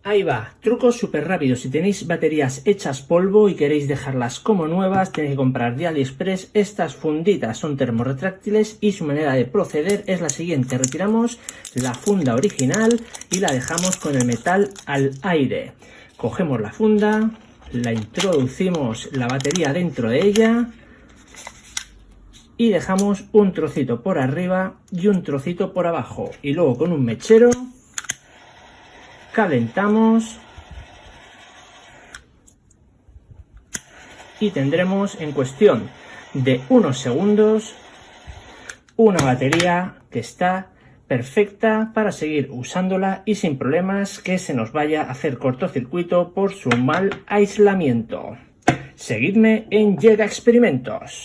Ahí va, trucos súper rápidos. Si tenéis baterías hechas polvo y queréis dejarlas como nuevas, tenéis que comprar de AliExpress estas funditas. Son termorretráctiles y su manera de proceder es la siguiente. Retiramos la funda original y la dejamos con el metal al aire. Cogemos la funda, la introducimos la batería dentro de ella y dejamos un trocito por arriba y un trocito por abajo. Y luego con un mechero calentamos y tendremos en cuestión de unos segundos una batería que está perfecta para seguir usándola y sin problemas que se nos vaya a hacer cortocircuito por su mal aislamiento. Seguidme en Llega Experimentos.